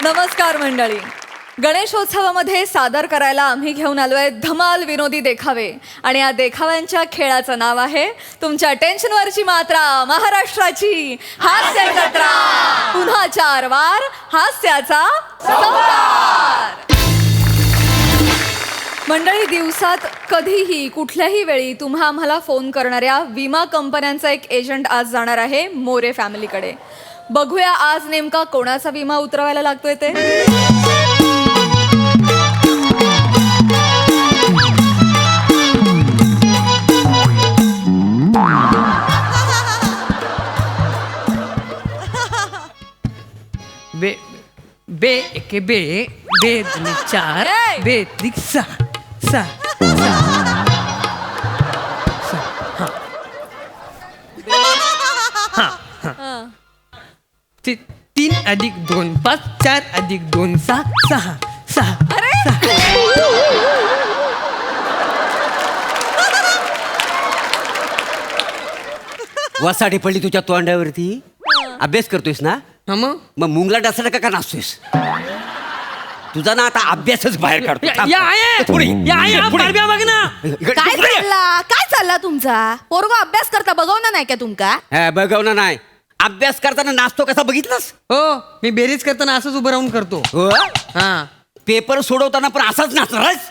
नमस्कार मंडळी. गणेशोत्सवामध्ये सादर करायला आम्ही घेऊन आलोय धमाल विनोदी देखावे आणि या देखाव्यांच्या खेळाचं नाव आहे तुमच्या टेन्शनवरची मात्रा महाराष्ट्राची हास्य जत्रा. पुन्हा 4 वार हास्याचा संहार. मंडळी, दिवसात कधीही कुठल्याही वेळी तुम्हा आम्हाला फोन करणाऱ्या विमा कंपन्यांचा एक एजंट आज जाणार आहे मोरे फॅमिलीकडे. बघूया आज नेमका कोणाचा विमा उतरवायला लागतोय ते. बे बे एके बे बे दुनी 4 ए! बे त्रिक 6 3 अधिक 2 5 4 अधिक 2 6 वासाडी पडली तुझ्या तोंडावरती. अभ्यास करतोयस ना? मग मग मुंगला डासला का नाचतोयस? तुझा ना आता अभ्यासच बाहेर काढतो. थांब. या आहे पुढे. या आहे पारब्या बघ ना. काय चालला तुमचा? पोरगो अभ्यास करता बघवणार नाही का तुमका? हा, बघवणार नाही. अभ्यास करताना नाचतो कसा बघितलास? हो, मी बेरीज करताना असंच उभं राहून करतो. हो. हा पेपर सोडवताना पण असाच नाचणारस?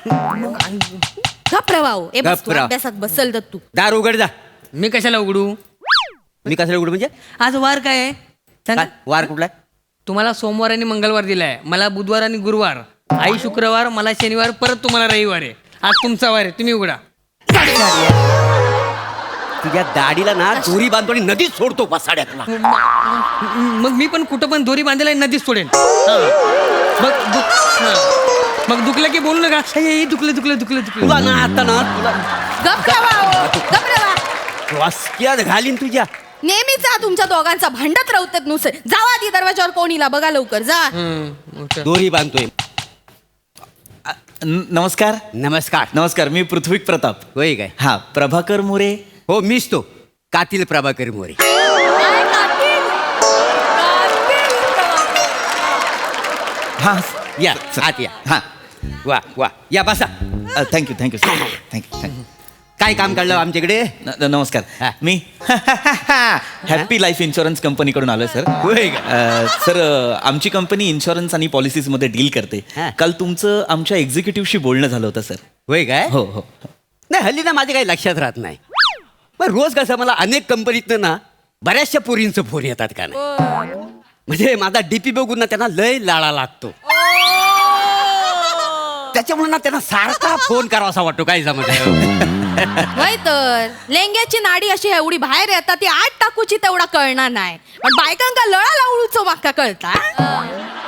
घाबराव. ए बस तू घाबराव. अभ्यासात बसल तर तू. दार उघड जा. मी कशाला उघडू? मी कशाला उघड म्हणजे? आज वार काय आहे सांगा. काय? वार कुठला? तुम्हाला सोमवार आणि मंगळवार दिलाय, मला बुधवार आणि गुरुवार, आई शुक्रवार, मला शनिवार, परत तुम्हाला रविवार आहे. आज तुमचा वार आहे, तुम्ही उघडा. तुझ्या दाढीला ना दोरी बांधतो आणि नदीत सोडतो बसाड्यातला. मग मी पण कुठं पण दोरी बांधायला नदीच सोडेन. हा. मग दुखलं की बोलू नका. दुखलं तुला ना आता ना तुला घाबरावा. वासक्यात घालीन तुझ्या. नेहमीचा तुमच्या दोघांचा भांडत राहतात नुसते. जावा आधी दरवाजावर कोणीला बघा लवकर जा. दोरी बांधतोय. नमस्कार. नमस्कार. नमस्कार, मी पृथ्वी प्रताप. होय काय? हा, प्रभाकर मोरे. हो, मीच तो कातील प्रभाकर मोरे. हा या आत या. हा, वा वा या बसा. Thank you sir. थँक्यू. काय काम काढलं आमच्याकडे? नमस्कार. हा. मी हॅपी लाईफ इन्शुरन्स कंपनीकडून आलोय सर. होय का? सर, आमची कंपनी इन्शुरन्स आणि पॉलिसीजमध्ये डील करते. हा. काल तुमचं आमच्या एक्झिक्युटिव्हशी बोलणं झालं होतं सर. होय काय? हो हो. नाही, हल्ली ना माझ्या काही लक्षात राहत नाही. पण रोज कसं मला अनेक कंपनीतनं ना बऱ्याचशा पोरींचं फोन येतात का नाही. म्हणजे माझा डीपी बघून ना त्यांना लय लाळा लागतो. त्याच्यामुळे ना त्यांना सारखा फोन करावासा वाटतो. काय जमत वय तर लेंग्याची नाडी अशी एवढी बाहेर येतात ती आत टाकूची तेवढा कळणार नाही. पण बायकांका लळा लावूचो माका कळता.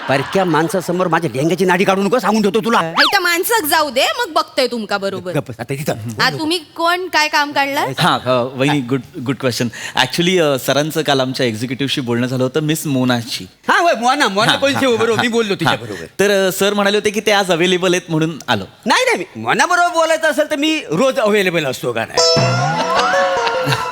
परक्या माणसासमोर माझ्या लेंग्याची नाडी काढू नको सांगून ठेवतो तुला. त्या माणसाक जाऊ दे मग बघतोय तुमका बरोबर. गप्प आता तिथं. हा तुम्ही कोण काय काम काढलं? हा वहिनी, गुड क्वेश्चन. ऍक्च्युली सरांचं काल आमच्या एक्झिक्युटिव्हशी बोलणं झालं होतं मिस मोनाशी. हा होय, मोना हा, कोणची हा, बरोबर हा, मी बोललो हा. तिच्या बरोबर. तर सर म्हणाले होते की ते आज अवेलेबल आहेत म्हणून आलो. नाही मोना बरोबर बोलायचं असेल तर मी रोज अवेलेबल असतो का नाही.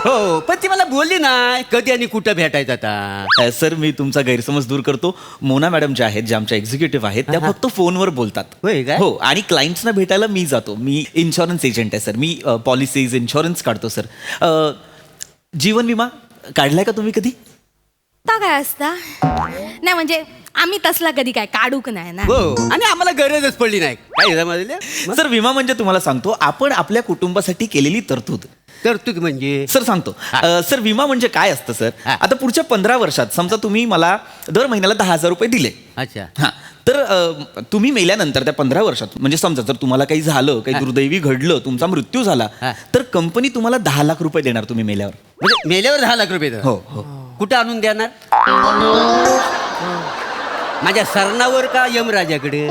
हो, पण ती मला बोलली नाही कधी आणि कुठं भेटायचं आता. सर, मी तुमचा गैरसमज दूर करतो. मोना मॅडम ज्या आहेत, ज्या आमच्या एक्झिक्युटिव्ह आहेत, त्या फक्त फोनवर बोलतात. होय काय? हो, आणि क्लायंट्सना भेटायला मी जातो. मी इन्शुरन्स एजंट आहे सर. मी पॉलिसीज इन्शुरन्स काढतो सर. जीवन विमा काढलाय का तुम्ही कधी? ता काय असता? नाही म्हणजे आम्ही तसला कधी काय काढूक नाही ना. हो, आणि आम्हाला गरजच पडली नाही. काय समजलं? सर, विमा म्हणजे तुम्हाला सांगतो, आपण आपल्या कुटुंबासाठी केलेली तरतूद. तरतूद म्हणजे? सर सांगतो. सर, विमा म्हणजे काय असतं सर? हा. आता पुढच्या 15 वर्षात समजा तुम्ही मला दर महिन्याला 10,000 रुपये दिले. अच्छा. हा, तर तुम्ही मेल्यानंतर त्या 15 वर्षात म्हणजे समजा जर तुम्हाला काही झालं, काही दुर्दैवी घडलं, तुमचा मृत्यू झाला, हा. तर कंपनी तुम्हाला 10 लाख रुपये देणार तुम्ही मेल्यावर. म्हणजे मेल्यावर 10 लाख रुपये देणार? हो हो. कुठं आणून देणार? माझ्या सरणावर का यमराजाकडे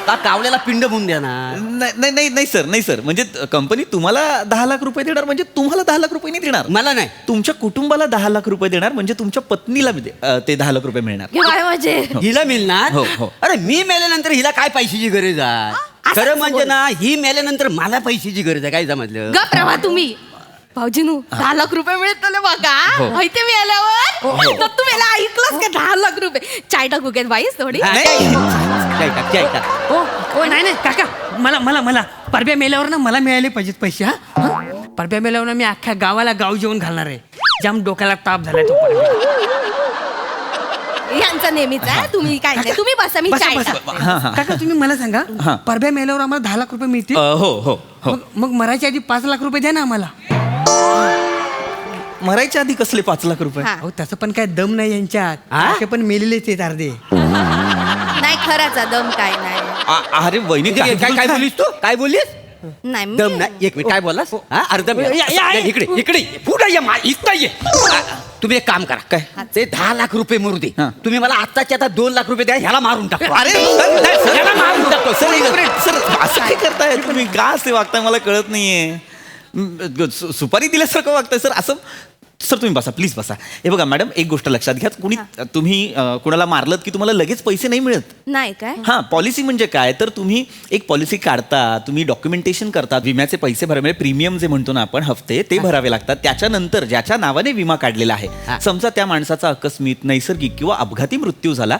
का कावल्याला पिंड म्हणून देणार? नाही सर, म्हणजे कंपनी तुम्हाला 10 लाख रुपये देणार म्हणजे तुम्हाला 10 लाख रुपये नाही देणार. मला नाही. तुमच्या कुटुंबाला 10 लाख रुपये देणार म्हणजे तुमच्या पत्नीला ते 10 लाख रुपये मिळणार. काय म्हणजे? हिला मिळणार? हो, हो. अरे मी मेल्यानंतर हिला काय पैशाची गरज आहे? खरं म्हणजे ना ही मेल्यानंतर मला पैशाची गरज आहे. काय समजलं? गप रहा तुम्ही. भाऊजीनू 10 लाख रुपये मिळतले बघा माहिती मिळाल्यावर तर तू मला ऐकलंस का 10 लाख रुपये चाय टाकू का बाईस थोडी ओ नाही नाही काका मला मला मला परब्या मेल्यावर ना मला मिळाले पाहिजेत पैसे हा परब्या मेल्यावर ना मी अख्ख्या गावाला गाव जेवण घालणार आहे. जाम डोक्याला ताप झालाय तो परब्या. यांचा नेहमीच आहे तुम्ही काय नाही तुम्ही बसा मी बसा, चाय बसा. टाकते. काका तुम्ही मला सांगा परब्या मेल्यावर आम्हाला 10 लाख रुपये मिळतील. हो हो हो मग मरायच्या आधी 5 लाख रुपये द्या ना आम्हाला. मरायच्या आधी कसले 5 लाख रुपये? हा. अहो तसं पण काय दम नाही यांच्यात. हा? ते पण मेलेलेच आहेत अर्धे. नाही खराचा दम काय नाही अरे वहिनी काय काय बोलीस तू काय बोलीस नाही मी- दम नाही एक मिनिट काय बोललास हा अर्ध या. इकडे इकडे पुढे ये इथं ये तुम्ही एक काम करा काय? ते 10 लाख रुपये मरू दे हा. तुम्ही मला आत्ताच्या आता 2 लाख रुपये द्या ह्याला मारून टाकतो अरे ह्याला मारून टाकतो सर असं काय करताय तुम्ही का असे वागताय मला कळत नाहीये. सुपारी दिल्यासारखं वागताय सर असं. सर तुम्ही बसा प्लीज बसा. हे बघा मॅडम एक गोष्ट लक्षात घ्या कुणी तुम्ही कुणाला मारलत की तुम्हाला लगेच पैसे नाही मिळत. नाही काय हा पॉलिसी म्हणजे काय तर तुम्ही एक पॉलिसी काढता तुम्ही डॉक्युमेंटेशन करता विम्याचे पैसे भरावे प्रीमियम जे म्हणतो ना आपण हफ्ते ते भरावे लागतात. त्याच्यानंतर ज्याच्या नावाने विमा काढलेला आहे समजा त्या माणसाचा अकस्मित नैसर्गिक किंवा अपघाती मृत्यू झाला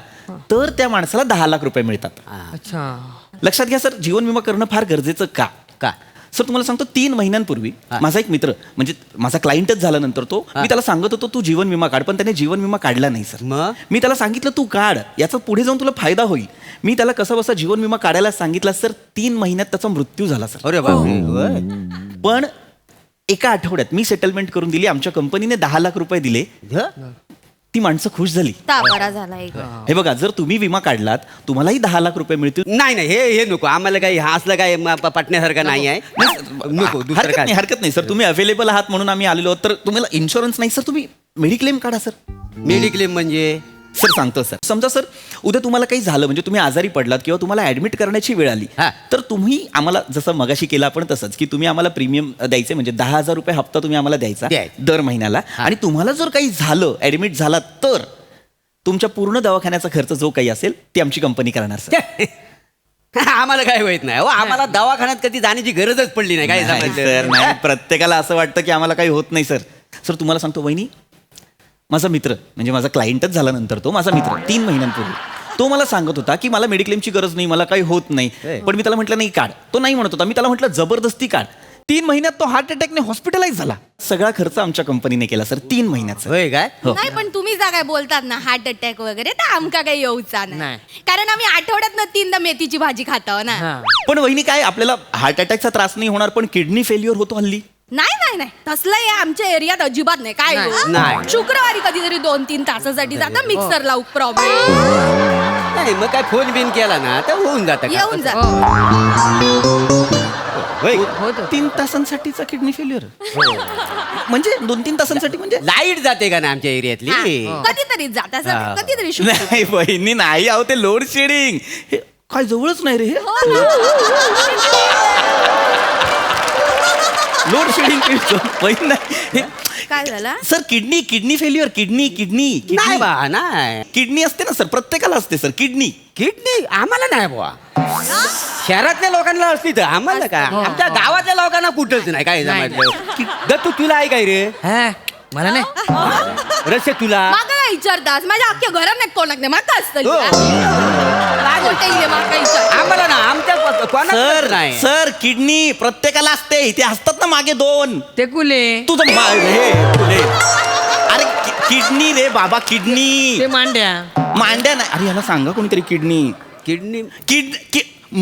तर त्या माणसाला 10 लाख रुपये मिळतात. अच्छा लक्षात घ्या सर जीवन विमा करणं फार गरजेचं का का सर तुम्हाला सांगतो 3 महिन्यांपूर्वी माझा एक मित्र म्हणजे माझा क्लायंटच झाल्यानंतर तो मी त्याला सांगत होतो तू जीवन विमा काढ पण त्याने जीवन विमा काढला नाही सर. मग? मी त्याला सांगितलं तू काढ याचा पुढे जाऊन तुला फायदा होईल. मी त्याला कसा बसा जीवन विमा काढायला सांगितला सर 3 महिन्यात त्याचा मृत्यू झाला सर. अरे बापरे होय. पण एका आठवड्यात मी सेटलमेंट करून दिली आमच्या कंपनीने 10 लाख रुपये दिले. ती माणसं खुश झाली. तापरा झाला एक हे बघा जर तुम्ही विमा काढलात तुम्हालाही 10 लाख रुपये मिळतील. नाही नाही हे नको आम्हाला काही हा असलं काय पटण्यासारखं नाही आहे नको दुसरं हरकत काय नाही हरकत नाही सर तुम्ही अवेलेबल आहात म्हणून आम्ही आलेलो आहोत. तर तुम्हाला इन्शुरन्स नाही सर तुम्ही मेडिक्लेम काढा सर. मेडिक्लेम म्हणजे सर सांगतो सर समजा सर उद्या तुम्हाला काही झालं म्हणजे तुम्ही आजारी पडलात किंवा तुम्हाला ऍडमिट करण्याची वेळ आली हा. तर तुम्ही आम्हाला जसं मगाशी केलं आपण तसंच की तुम्ही आम्हाला प्रीमियम द्यायचे म्हणजे 10,000 रुपये हप्ता तुम्ही आम्हाला द्यायचा द्यायचा. दर महिन्याला आणि तुम्हाला जर काही झालं ऍडमिट झाला तर तुमच्या पूर्ण दवाखान्याचा खर्च जो काही असेल ती आमची कंपनी करणार सर. आम्हाला काय होत नाही हो आम्हाला दवाखान्यात कधी जाण्याची गरजच पडली नाही काय नाही समजलं? सर नाही प्रत्येकाला असं वाटतं की आम्हाला काही होत नाही सर. सर तुम्हाला सांगतो वहिनी माझा मित्र म्हणजे माझा क्लायंटच झाल्यानंतर तो माझा मित्र 3 महिन्यांपूर्वी तो मला सांगत होता की मला मेडिक्लेमची गरज नाही मला काही होत नाही पण मी त्याला म्हटलं नाही काढ. तो नाही म्हणत होता मी त्याला म्हटलं जबरदस्ती काढ. 3 महिन्यात तो हार्ट अटॅकने हॉस्पिटलाइज झाला. सगळा खर्च आमच्या कंपनीने केला सर 3 महिन्याचा. होय काय हो. नाही पण तुम्ही जा काय बोलतात ना हार्ट अटॅक वगैरे तर आमका काही येऊचा नाही नाही. कारण आम्ही आठवड्यात 3दा मेथीची भाजी खातो ना हा पण वहिनी काय आपल्याला हार्ट अटॅकचा त्रास नाही होणार पण किडनी फेल्युअर होतो हल्ली. नाही नाही नाही तसलं हे आमच्या एरियात अजिबात नाही काय हो? नाही. शुक्रवारी कधीतरी 2-3 तासासाठी जाता मिक्सर लावू प्रॉब्लेम नाही मग काय फोन बिन केला ना तर होऊन जातं का? येऊन जा होय. 3 तासांसाठीचा किडनी फेल्युअर म्हणजे 2-3 तासांसाठी म्हणजे लाईट जाते का ना आमच्या एरियातली कधीतरी जाता असं कधीतरी शुक्रवारी. नाही बहिणी नाही आहो ते लोड शेडिंग हे काय जवळच नाही रे हे लोड शेडिंग नाही काय झालं सर किडनी फेल्युअर किडनी नाही बा नाही किडनी असते ना सर प्रत्येकाला असते सर किडनी. किडनी आम्हाला नाही बुवा शहरातल्या लोकांना असती तर आम्हाला काय आमच्या गावातल्या लोकांना कुठंच नाही काय समजलं दत्तू तुला आहे काय रे हा मला नाही रस्ते तुला माका काय विचारतास माझ्या अख्ख्या घरात नाही कोणाक नाही माका असतं हो. माका विचार आम्हाला ना आमच्या कोणाला सर नाही सर किडनी प्रत्येकाला असते इथे असतात ना मागे 2 ते कुले तुझं अरे किडनी रे बाबा किडनी ते मांड्या मांड्या नाही अरे याला सांगा कोणीतरी किडनी किडनी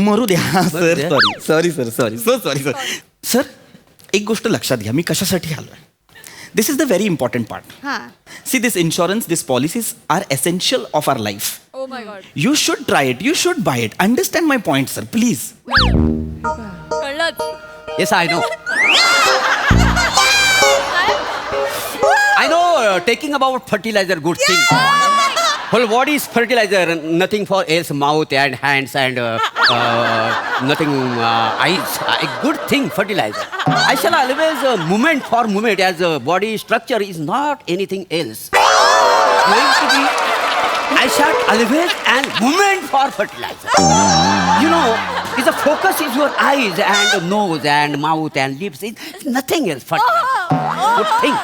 मरू द्या सर द्या. सॉरी सर सर एक गोष्ट लक्षात घ्या मी कशासाठी आलोय. This is the very important part. हा see this insurance this policies are essential of our life. Oh my God you should try it you should buy it understand my point sir please. कळलंच yes I know I know taking about fertilizer good thing. Whole body is fertilizer, nothing for else mouth and hands and nothing eyes. A good thing fertilizer. I shall always movement for movement as body structure is not anything else. Going to be I shot always and movement for fertilizer. You know, the focus is your eyes and nose and mouth and lips. It's nothing else. Fertilizer. Good thing.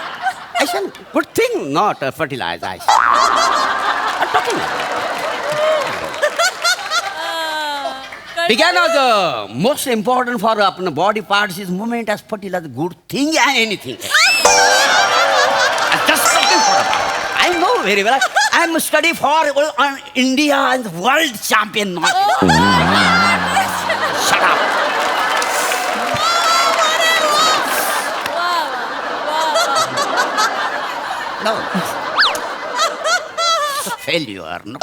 I shall good thing, not fertilizer. I shall. I'm talking. Began as the most important for our body parts is movement as fertilizer. Good thing and anything. I'm just talking for. I know very well. I'm study for India and world champion. Not Shut up. No. Failure. No.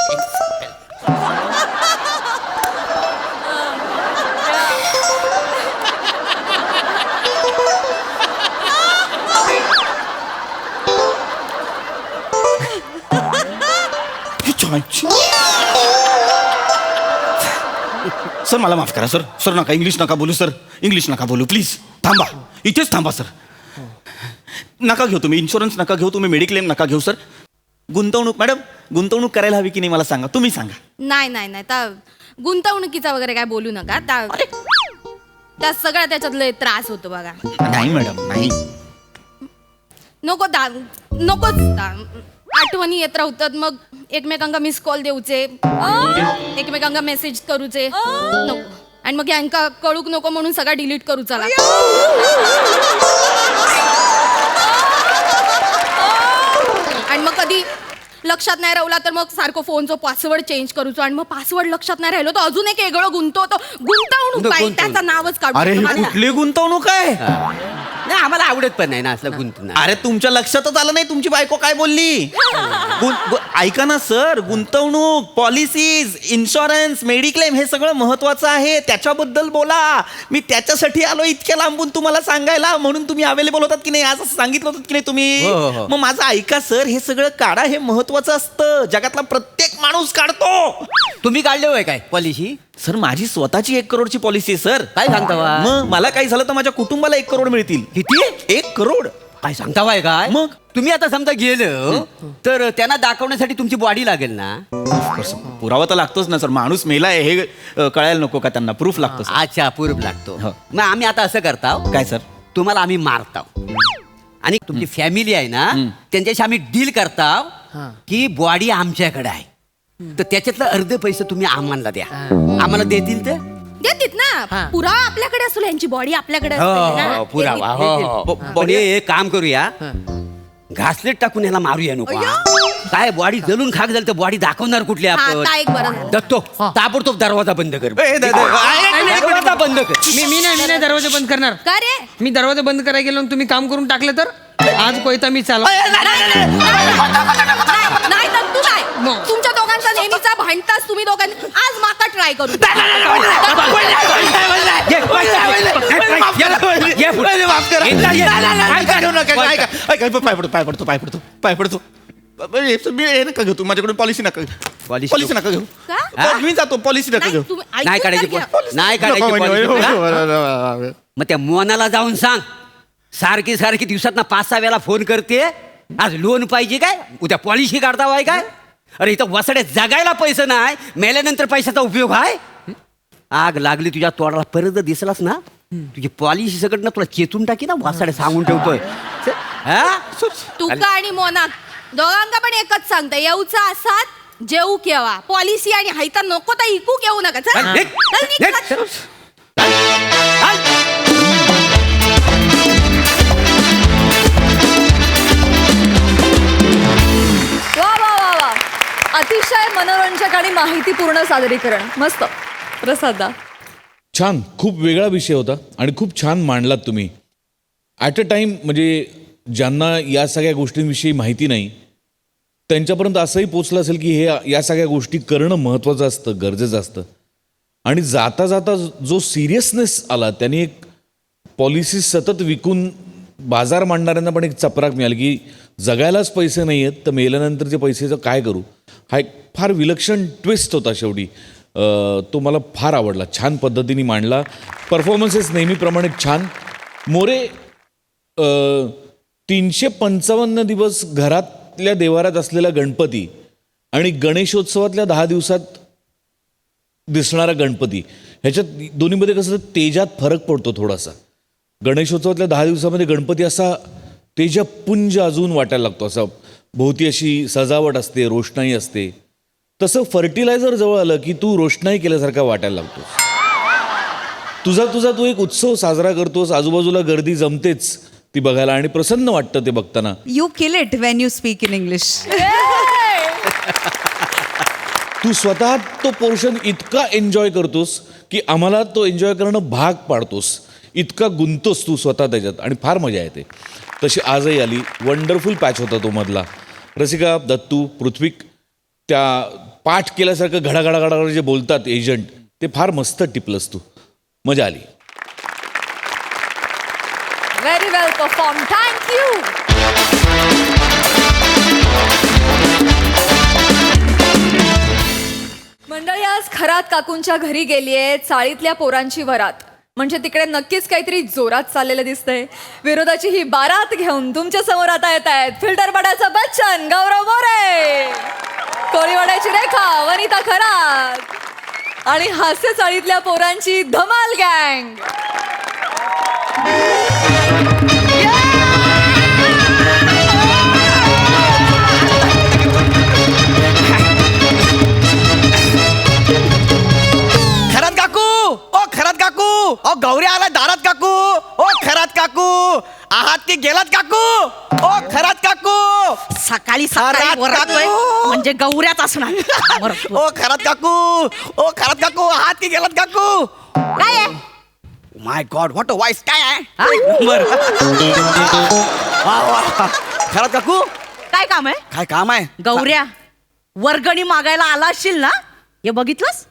Sir मला माफ करा sir. Sir नका English नका बोलू sir. English नका बोलू please. थांबा इथेच थांबा सर. नका घेऊ तुम्ही इन्शुरन्स नका घेऊ तुम्ही मेडिक्लेम नका घेऊ सर. गुंतवणूक मॅडम गुंतवणूक करायला हवी की नाही मला सांगा. तुम्ही सांगा. नाही नाही नाही त्या गुंतवणुकीचा वगैरे काय बोलू नका त्या सगळ्या त्याच्यात लय त्रास होतो बघा. नाही मॅडम नाही. नकोच आठवणी येत राहतात मग एकमेकांका मिस कॉल देऊचे एकमेकांका मेसेज करूचे नको आणि मग यांका कळूक नको म्हणून सगळा डिलीट करू चला. आणि मग कधी लक्षात नाही राहिला तर मग सारखं फोनचं पासवर्ड चेंज करूचो आणि मग पासवर्ड लक्षात नाही राहिलो तर अजून एक वेगळं गुंतवणूक आहे त्याचं नावच काढू. अरे ही कुठली गुंतवणूक आहे. नाही आम्हाला आवडत पण नाही ना असलं गुंतवणूक. अरे तुमच्या लक्षातच आलं नाही तुमची बायको काय बोलली. ऐका ना सर गुंतवणूक पॉलिसीज इन्शुरन्स मेडिक्लेम हे सगळं महत्वाचं आहे त्याच्याबद्दल बोला. मी त्याच्यासाठी आलो इतक्या लांबून तुम्हाला सांगायला म्हणून तुम्ही अवेलेबल होतात की नाही आज असं सांगितलं होतं की नाही तुम्ही. हो, हो. मग माझं ऐका सर हे सगळं काढा हे महत्वाचं असतं. जगातला प्रत्येक माणूस काढतो. तुम्ही काढले होय काय पॉलिसी. सर माझी स्वतःची 1 करोडची पॉलिसी आहे सर. काय सांगता बा? मग मला काही झालं तर माझ्या कुटुंबाला 1 करोड मिळतील. किती. 1 करोड. काय सांगता बाय काय. मग? तुम्ही आता समजा गेलं तर त्यांना दाखवण्यासाठी तुमची बॉडी लागेल ना. पुरावा तर लागतोच ना सर. माणूस मेलाय हे कळायला नको का त्यांना प्रूफ लागतो सर. अच्छा प्रूफ लागतो. हो. मग आम्ही आता असं करताव काय सर. तुम्हाला आम्ही मारताव आणि तुमची फॅमिली आहे ना त्यांच्याशी आम्ही डील करताव की बॉडी आमच्याकडे आहे तर त्याच्यातलं अर्धे पैसे तुम्ही आम्हाला द्या. आम्हाला देतील ते देतील ना पुरावा आपल्याकडे असतो यांची बॉडी आपल्याकडे असते ना. हो पुरावा हो हो. पण एक काम करूया घासलेट टाकून याला मारूया नको. काय बॉडी जलून खाक झाली तर बॉडी दाखवणार कुठली हा, आपण. आता एक बरं झालं. दत्तो ताबडतोब दरवाजा बंद कर. दरवाजा बंद कर. मी नाही दरवाजा बंद करणार. का रे मी दरवाजा बंद करायला गेलो आणि तुम्ही काम करून टाकलं तर आज कोयता मी चालव. नाही दत्तू नाही मग. तुमच्या दोघांचा नेहमीचा भांडताच तुम्ही दोघांनी आज माका ट्राय करू. पाय पडतो मी हे नका घेऊ. माझ्याकडून पॉलिसी नका घेऊ. पॉलिसी नका घेऊ. का? मी जातो पॉलिसी नका घेऊ. तुम्ही नाही ऐकून काढायची तर घ्या. नाही काढायची policy. मग त्या मोनाला जाऊन सांग सारखी सारखी दिवसात ना 5-6 वेळा फोन करते. आज लोन पाहिजे काय उद्या पॉलिसी काढता वाय काय. अरे इथं वसडे जगायला पैसे नाही मेल्यानंतर पैशाचा उपयोग आहे. आग लागली तुझ्या तोडाला परत जर दिसलास ना तुझी पॉलिसी सगळं ना तुला चेतून टाकी ना वसाडे सांगून ठेवतोय. तुका आणि मोना दोघांका पण एकच सांगता येऊचा असात जेऊ केव्हा पॉलिसी आणि हायता नको तर इकू घेऊ नका. चल. निघ. चल, निघ, निघ. चल. वा वा वा वा अतिशय मनोरंजक आणि माहितीपूर्ण सादरीकरण. मस्त प्रसादा. छान खूप वेगळा विषय होता आणि खूप छान मांडलात तुम्ही. ॲट अ टाइम म्हणजे ज्यांना या सगळ्या गोष्टींविषयी माहिती नाही त्यांच्यापर्यंत असंही पोचलं असेल की हे या सगळ्या गोष्टी करणं महत्त्वाचं असतं गरजेचं असतं. आणि जाता जाता जो सिरियसनेस आला त्याने एक पॉलिसी सतत विकून बाजार मांडणाऱ्यांना पण एक चपराक मिळाली की जगायलाच पैसे नाही आहेत तर मेल्यानंतरच्या पैसेचं काय करू. हा एक फार विलक्षण ट्विस्ट होता शेवटी. तो मला फार आवडला. छान पद्धतीने मांडला. परफॉर्मन्सेस नेहमीप्रमाणे छान. मोरे 355 दिवस घरातल्या देवारात असलेला गणपती आणि गणेशोत्सवातल्या 10 दिवसात दिसणारा गणपती ह्याच्यात दोन्हीमध्ये कसं तेजात फरक पडतो थोडासा. गणेशोत्सवातल्या 10 दिवसामध्ये गणपती असा तेजपुंज अजून वाटायला लागतो, असा भोवती अशी सजावट असते, रोषणाई असते. तसं फर्टिलायझर जवळ आलं की तू रोषणाई केल्यासारखा वाटायला लागतोस. तुझा तू एक उत्सव साजरा करतोस, आजूबाजूला गर्दी जमतेच ती बघायला आणि प्रसन्न वाटतं ते बघताना. You kill it when you speak in English. तू स्वतः तो पोर्शन इतका एन्जॉय करतोस की आम्हाला तो एन्जॉय करणं भाग पाडतोस, इतका गुंतोस तू स्वतः त्याच्यात आणि फार मजा येते. तशी आजही आली. वंडरफुल पॅच होता तो मधला. रसिका, दत्तू, पृथ्वीक त्या पाठ केल्यासारखं घडाघडा जे बोलतात एजंट, ते फार मस्त टिपलंस तू. मजा आली. व्हेरी वेल परफॉर्म. थँक्यू. मंडळी, आज खरात काकूंच्या घरी गेलीये चाळीतल्या पोरांची वरात. म्हणजे तिकडे नक्कीच काहीतरी जोरात चाललेलं दिसतंय. विरोधाची ही बारात घेऊन तुमच्या समोर आता येत आहेत फिल्टरपडाचा बच्चन गौरव मोरे, कोळीवाड्याची रेखा वनिता खरात आणि हास्य चाळीतल्या पोरांची धमाल गँग. खरात काकू, ओ खरात काकू, ओ गौरी आला दारात काकू, ओ खरात काकू, आहात की गेलात काकू, ओ खरात काकू, सकाळी खरात सकाळी वरडतोय काकू. म्हणजे गौऱ्याच असणार. ओ खरात काकू, ओ खरात काकू, आहात की गेलात काकू. काय आहे? माय गॉड, व्हॉट अ वॉइस. काय आहे बर. वा वा. खरात काकू, काय काम आहे? काय काम आहे? गौऱ्या, वर्गणी मागायला आला असशील ना, हे बघितलंस?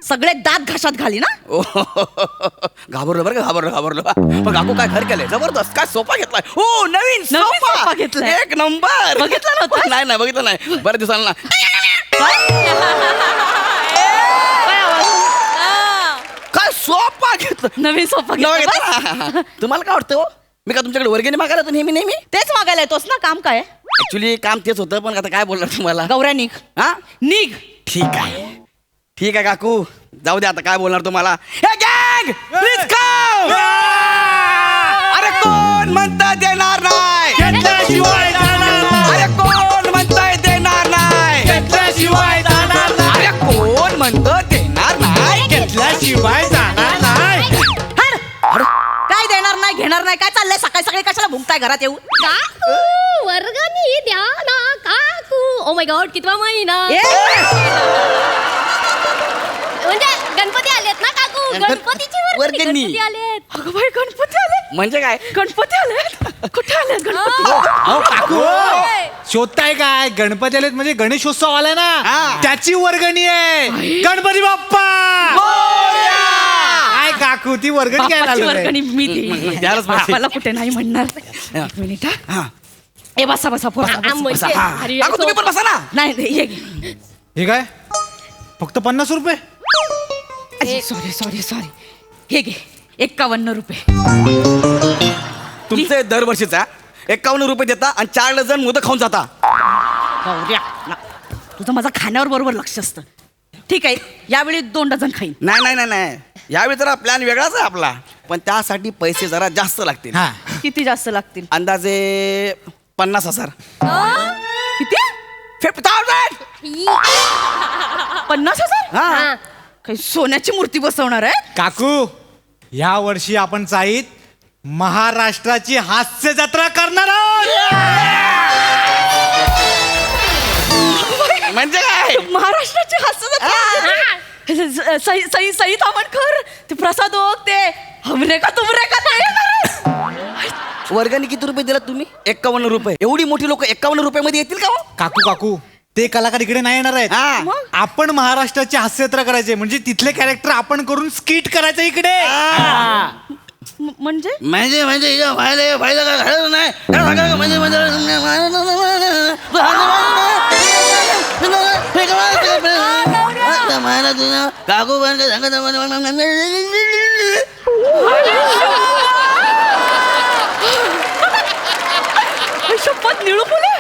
सगळे दात घशात घाली ना. ओ, घाबरलो बरं का, घाबरलो. पण काकू काय घर केलंय जबरदस्त. काय सोफा घेतलाय. ओ नवीन सोफा घेतलाय. एक नंबर. बघितला नव्हता? नाही बघितलं नाही. बरं दिसाल ना. काय सोफा घेतलं. नवीन सोफा नवा घेतला. घेतला. तुम्हाला काय वाटतं हो? मी का तुमच्याकडे वर्गणी मागायला होतो नेहमी? तेच मागायला येतोस ना. काम काय आहे? ऍक्च्युली काम तेच होतं, पण आता काय बोलणार तुम्हाला. गौऱ्या निघ. हा निघ. ठीक आहे काकू, जाऊ दे आता काय बोलणार तुम्हाला. हे गँग प्लीज कम. अरे कोण म्हणतं देणार नाही? अरे कोण म्हणतंय देणार नाही? अरे कोण म्हणतं देणार नाही? घेतल्याशिवाय जाणार नाही. हड. काय देणार नाही, घेणार नाही, काय चाललंय? सकाळी सकाळी कशाला भुंकताय घरात येऊन? काकू वर्गणी द्या ना काकू. ओ माय गॉड, कितवा महिना. म्हणजे गणपती आलेत ना काकू. गणपतीची वर्गणी. गणपती आलेत. अगं बाई, गणपती आले. म्हणजे काय? गणपती आले. कुठे आले गणपती? अहो काकू, शोधताय काय? गणपती आलेत म्हणजे गणेशोत्सव आलाय ना, हा. त्याची वर्गणी आहे. गणपती बाप्पा. काय काकू, ती वर्गणी घ्यायला बापाची आलोय. वर्गणी मी देईन. द्यायलाच पाहिजे. बापाला कुठे नाही म्हणणार. एक मिनिट हा. हा. ए बसा पोरा. म्हणजे हरी काकू तुम्ही पण बसा ना. नाही ये घे. हे काय फक्त 50 रुपये? सॉरी हे घे 51 रुपये. तुमचे दरवर्षीचा 51 रुपये देता आणि 4 डझन मोदक खाऊन जाता. गौऱ्या, तुझं माझं खाण्यावर बरोबर लक्ष असतं. ठीक आहे, यावेळी 2 डझन खाईन. नाही यावेळी जरा प्लॅन वेगळाच आहे आपला, पण त्यासाठी पैसे जरा जास्त लागतील. हा. किती जास्त लागतील? अंदाजे 50,000. किती? 50,000. 50,000? हा. काही सोन्याची मूर्ती बसवणार आहे? काकू, या वर्षी आपण चाईत महाराष्ट्राची हास्य जत्रा करणार आहोत. म्हणजे काय? महाराष्ट्राची हास्य सई तामणकर, ते प्रसाद ओक, ते हमरे का तुमरे का ते येणार आहे. वर्गणी किती रुपये दिलात तुम्ही? 51 रुपये. एवढी मोठी लोक 51 रुपये मध्ये येतील का हो? काकू, ते कलाकार इकडे नाही येणार आहेत. हा. मग? आपण महाराष्ट्राची हास्य जत्रा करायचे, म्हणजे तिथले कॅरेक्टर आपण करून स्किट करायचं इकडे. म्हणजे फायदा काय घालत नाही. काकू शपथ निळू फुले.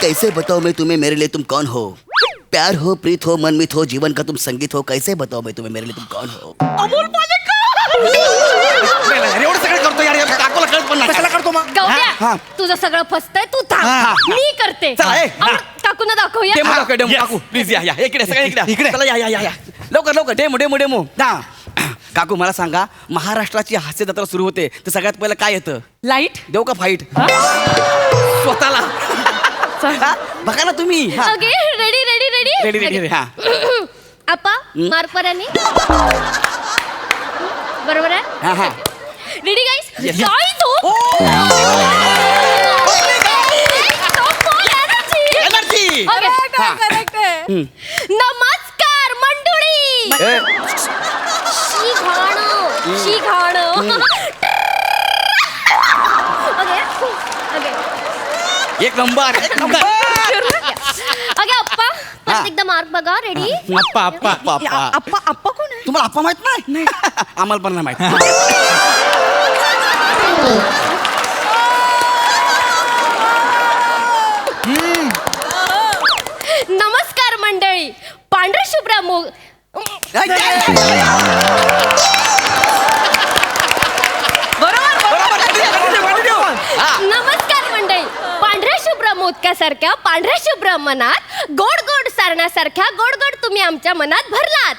कैसे बताओ मैं तुम्हें मेरे लिए तुम कौन हो. प्यार हो, प्रीत हो, मनमीत हो, जीवन का तुम संगीत हो. कैसे बताओ मैं तुम्हें मेरे लिए तुम कौन हो. अमोल पालेकर. एवढं सगळं करतो यार काकूला कळत पण नाही. कशाला करतो मग गौऱ्या तुझं सगळं फसतंय तू थांब मी करते चला, ए, आपण काकून दाखवूया डेमो दाखव, डेमो काकू प्लीज या इकडे सगळे इकडे चला या लवकर लवकर डेमो हा काकू मला सांगा महाराष्ट्राची हास्य जत्रा सुरू होते तर सगळ्यात पहिलं काय येतं. लाईट. देऊ का फाईट स्वतःला हा, बघा ना तुम्ही हा. Okay ready ready ready ready ready हा आपा मार्कवरांनी बरोबर आहे हा हा रेडी गाईस Yes. जाई तो एनर्जी करेक्ट आहे. नमस्कार मंडळी ए, शी घाण एक नंबर ओके अप्पा परत एकदा मार्क बघा रेडी अप्पा अप्पा अप्पा अप्पा आप्पा आप्पा कोण आहे? तुम्हाला अप्पा माहित नाही आम्हाला पण नाही माहित. नमस्कार मंडळी पांढरे शुभ्रा मोग नमस्कार मंडळी पांढऱ्या शुभ्र मोदकासारख्या पांढऱ्या शुभ्र मनात गोड गोड सारण्यासारख्या गोड गोड तुम्ही आमच्या मनात भरलात.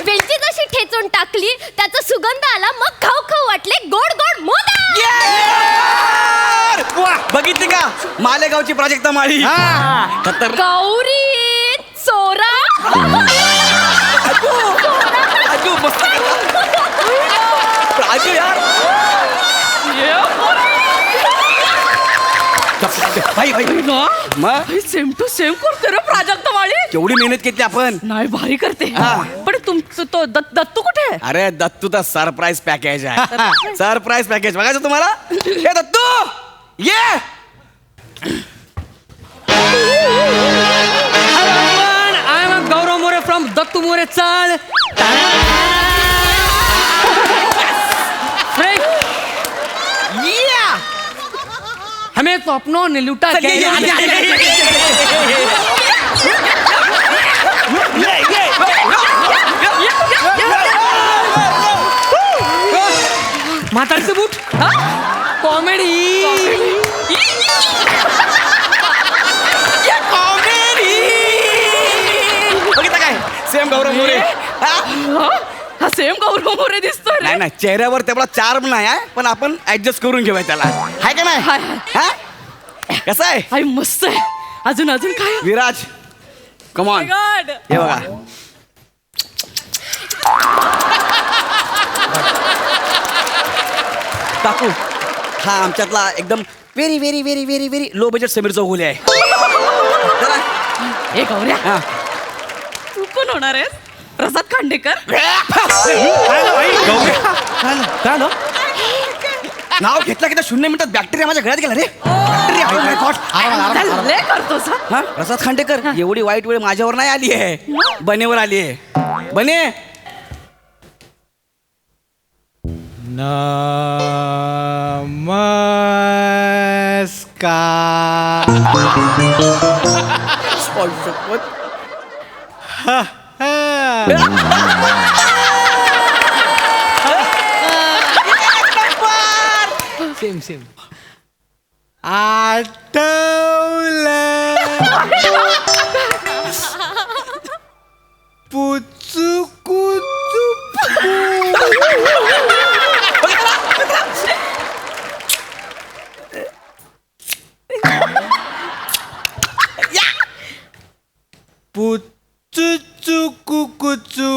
वेलची जशी ठेचून टाकली त्याचा सुगंध आला मग खाऊ खाऊ वाटले गोड गोड मोदक. बघितली का मालेगावची प्राजक्ता माळी खतर गौरी चोरा आजू मस्त आजू यार भाई भाई मग सेम टू सेम करते रे प्राजक्त माळी. केवढी मेहनत केली आपण. नाही भारी करते हा. पण तुमचं तो दत्तू कुठे आहे? अरे दत्तू तर सरप्राईज पॅकेज आहे सरप्राईज पॅकेज बघायचं तुम्हाला. हे दत्तू ये I am Gaurav More from Dattu More chawl. हमें तो अपनों ने लूटा चल, ये, म्हातारचं बूट कॉमेडी. बघितलं काय सेम गौरव मोरे. हा सेम गौरव मोरे दिसतोय रे. नाही नाही चेहऱ्यावर तेवढा चार्म नाही आहे पण आपण ऍडजस्ट करून घेऊया त्याला आहे का नाही हाय, हा? कसं आहे आई मस्त आहे. अजून अजून काय विराज कमॉन गॉड. हे बघा काकू हा आमच्यातला एकदम very very very very very low budget Sameer Chougule आहे. जरा, ए गौऱ्या हा. तू कोण होणार आहे? प्रसाद खांडेकर. नाव घेतलं की त्या 0 मिनिटात बॅक्टेरिया माझ्या घरात गेला रे. बॅक्टेरिया लय करतोस हा. हा प्रसाद खांडेकर एवढी वाईट वेळ माझ्यावर नाही आली आहे बनेवर आली आहे. बने नमस्कार. Same same. आठवलं पुचू कुचू पुचू कुकुचू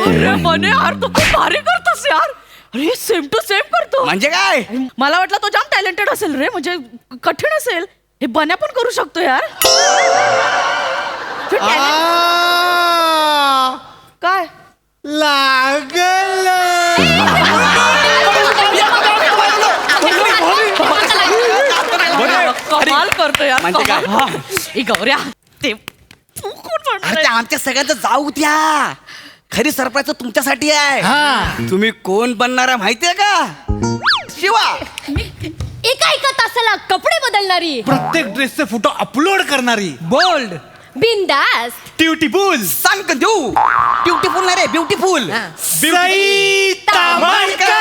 अरे मने यार तू खूप भारी करतोस यार. अरे सेम टू सेम करतो. म्हणजे काय मला वाटलं तो जाम टॅलेंटेड असेल रे म्हणजे कठीण असेल. हे बन्या पण करू शकतो यार. काय लागल कमाल करतो यार. म्हणजे काय? कमाल. ए गौऱ्या ते तू कोण म्हणणार अरे आहे? ते आमच्या सगळ्यांचं जाऊ द्या खरी सरप्राईज तुमच्यासाठी आहे. हा. तुम्ही कोण बनणार आहे माहितीये का? शिवा. एका एका तासाला कपडे बदलणारी, प्रत्येक ड्रेसचे फोटो अपलोड करणारी, बोल्ड बिंदास, ब्युटीफुल, सांग देऊ. ब्युटिफुल नाही रे, ब्युटिफुल. सई तामणकर.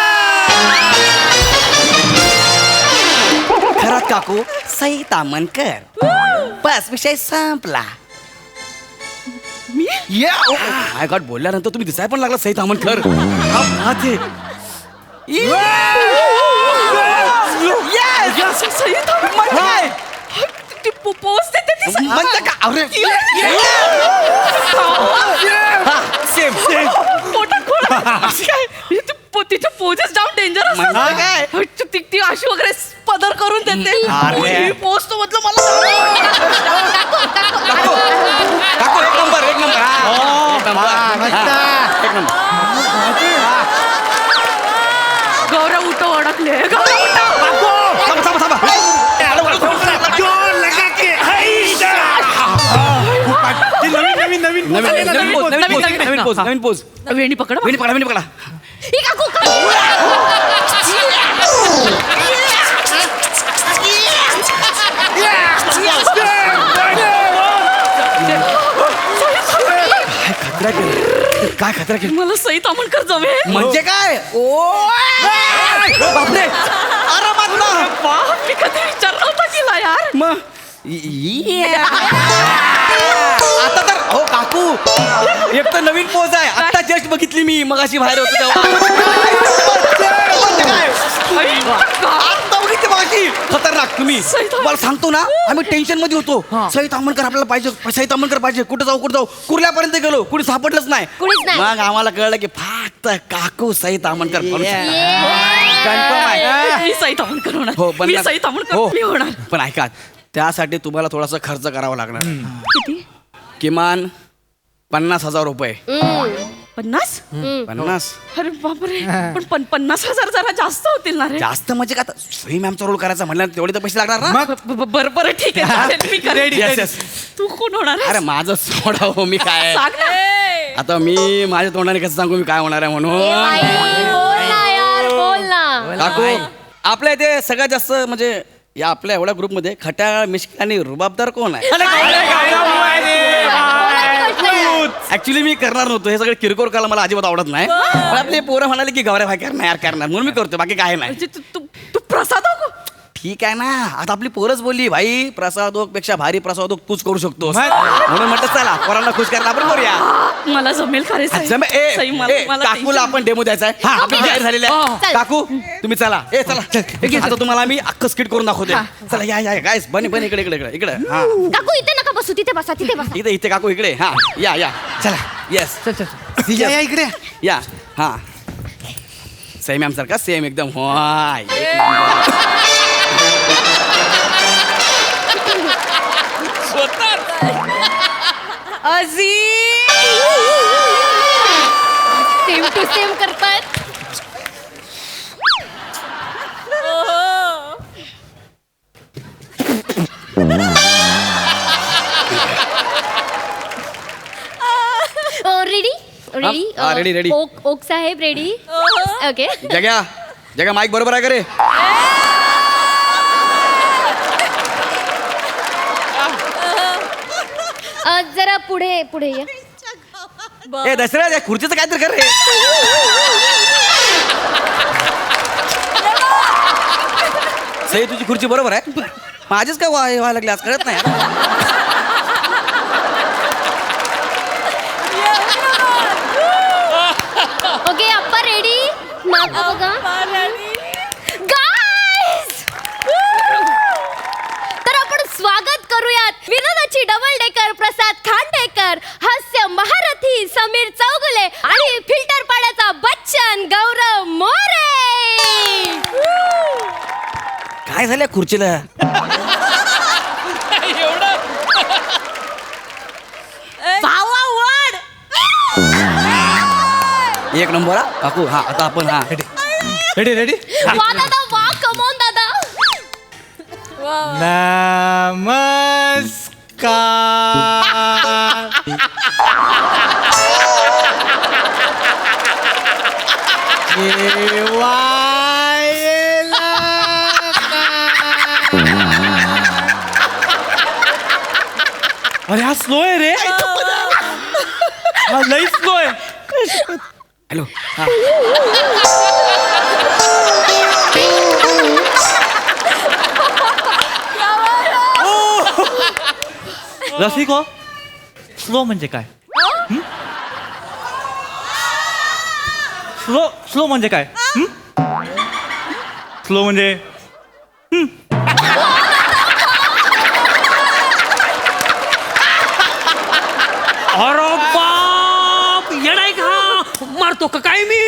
खरंच काकू, सई तामणकर. बस विषय संपला. माय गॉड, बोलल्यानंतर तुम्ही दिसाय पण लागला सई तामणकर. हा, बात आहे. म्हणजे ती पोच देते ती. म्हणजे का? अरे सेम सेम. पोटात खोड. अशी काय? तिचे पोजेस जाऊन डेंजर म्हणजे काय? ती अशी वगैरे पदर करून देते. अरे. पोस्ट म्हटलं मला. काकू एक नंबर, एक नंबर. हा, एक नंबर. हा, एक नंबर. गौरव उठो, अडकले. गौरव उठो. थांबा, थांबा. नवीन पोज. वेणी पकड. वेणी पकडा. ही काकू काय खतरा केलं? मला सई तामणकर जमेल. म्हणजे काय? बापरे. अरे बाप. मी कधी विचारलं होतं तिला यार. मग आता तर हो काकू, एक तर नवीन पोज आहे. आता जस्ट बघितली मी मगाशी बाहेर होतो तेव्हा. आता बघितली मगाशी. खतरनाक. तुम्ही मला सांगतो ना, आम्ही टेन्शन मध्ये होतो. सई तामणकर आपल्याला पाहिजे, सई तामणकर पाहिजे. कुठे जाऊ कुर्ल्यापर्यंत गेलो, कुठे सापडलंच नाही. कुणीच नाही. मग आम्हाला कळलं की फक्त काकू सई तामणकर कन्फर्म आहे. मी सई तामणकर होणार. हो पण मी सई तामणकर हो. मी होणार. पण ऐका, त्यासाठी तुम्हाला थोडासा खर्च करावा लागणार. किती? किमान 50,000 रुपये. 50? 50? अरे बापरे. पण 50,000 जरा जास्त होतील ना रे. जास्त म्हणजे का? आता सई मॅमचा रोल करायचा म्हणलं तेवढे तर पैसे लागणार ना. बरं बरं ठीक आहे चालेल, मी करेन. Yes, yes. तू कोण होणार आहेस? अरे माझं सोडा हो, मी काय सांग ना. आता मी माझ्या तोंडाने कसं सांगू मी काय होणार आहे म्हणून. बोल ना यार, बोल ना. काकू, आपल्या इथे सगळ्यात जास्त म्हणजे या आपल्या एवढ्या ग्रुपमध्ये खट्याळ, मिश्किल आणि रुबाबदार कोण आहे? ऍक्च्युली मी करणार नव्हतो. हे सगळे किरकोळ करायला मला अजिबात आवडत नाही. पण आपले पोरं म्हणाले की गौऱ्या भाई करणार म्हणून मी करतो, बाकी काय नाही. म्हणजे तू प्रसाद हो का? ठीक आहे ना. आता आपली पोरच बोलली भाई प्रसादोक पेक्षा भारी प्रसादोक तूच करू शकतोस, म्हणून म्हटलं चला पोरांना खुश करायला आपण करूया. मला जमेल का रे सई? सई, मला काकूला आपण डेमो द्यायचा आहे. आपण जाहीर झालेले आहे. चल. काकू तुम्ही चला. चला आता तुम्हाला मी अख्खं स्किट करून दाखवते. चला या गायस. बन इकडे. हा काकू इथे नका बसू, तिथे बसा. इथे काकू इकडे. हा या चला. येस या इकडे. या. हा सई मॅम सारखा सेम एकदम. वाय सेम टू सेम करतायत. रेडी हा, ready. ओक साहेब रेडी. ओके. जग्या माईक बरोबर आहे का रे? जरा पुढे या. ए दसऱ्या या खुर्चीचं काहीतरी कर रे. सई तुझी खुर्ची बरोबर आहे. माझीच काय व्हायला लागली आज कळत नाही यार. ओके अप्पा रेडी. मागं बघा. Guys! तर आपण स्वागत करूयात विनोदाची डबल डेकर प्रसाद खांडेकर, हास्य महारथी समीर चौगुले आणि फिल्टर पाड्याचा बच्चन गौरव मोरे. काय झालं खुर्चीला? एक नंबर. हा काकू. हा आता आपण हा रेडी. वा दादा वा. कमॉन दादा. नमस्कार. अरे हा स्लो आहे रे हा लई स्लो आहे. हॅलो रसिको स्लो म्हणजे काय? स्लो स्लो म्हणजे काय? स्लो म्हणजे अरे बाप येडाय का मारतो का काय मी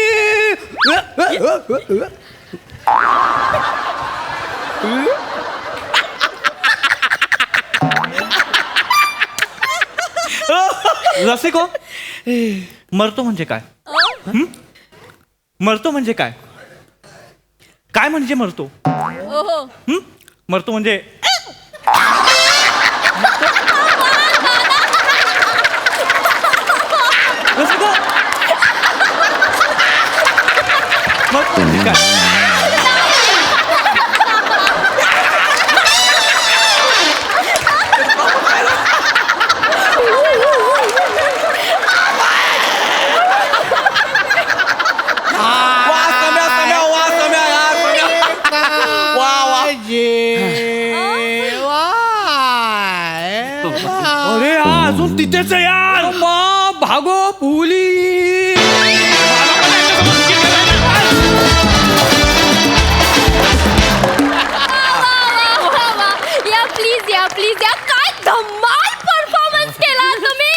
रसिको मरतो म्हणजे काय? मरतो म्हणजे काय? काय म्हणजे मरतो? मरतो म्हणजे रसिको मरतो म्हणजे काय? अरे हा अजून तिथेच आहे यार. भागो पुली या प्लीज या प्लीज या काय धमाल परफॉर्मन्स केला तुम्ही.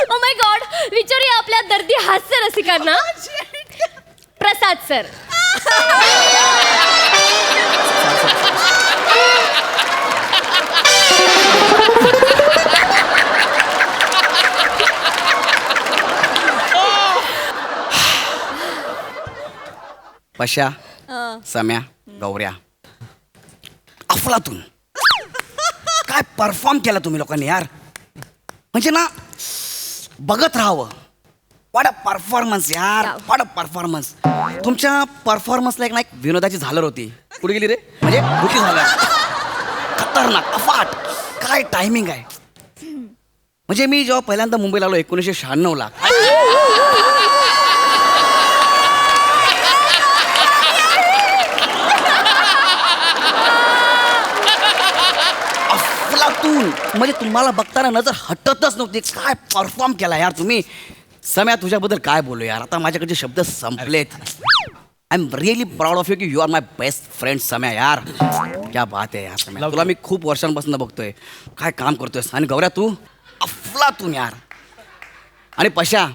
ओ माय गॉड विचारूया आपल्या दर्दी हास्य रसिकांना. प्रसाद सर. पशा सम्या गौऱ्या अफलातून काय परफॉर्म केला तुम्ही लोकांनी यार. म्हणजे ना बघत राहावं. व्हॉट अ परफॉर्मन्स यार व्हॉट अ परफॉर्मन्स. तुमच्या परफॉर्मन्सला एक ना एक विनोदाची झालर होती. कुठे गेली रे म्हणजे कुठे झालं खतरनाक अफाट काय टायमिंग आहे. म्हणजे मी जेव्हा पहिल्यांदा मुंबईला आलो 1996ला म्हणजे तुम्हाला बघताना नजर हटतच नव्हती. काय परफॉर्म केला यार तुम्ही. सम्या तुझ्याबद्दल काय बोलू यार. आता माझ्याकडचे शब्द संपलेत. I am really proud of you की you are my best friend Samya यार. क्या बात आहे यार सम्या. तुला मी खूप वर्षांपासून बघतोय काय काम करतोय. आणि गौऱ्या तू अफलातून यार. आणि पशा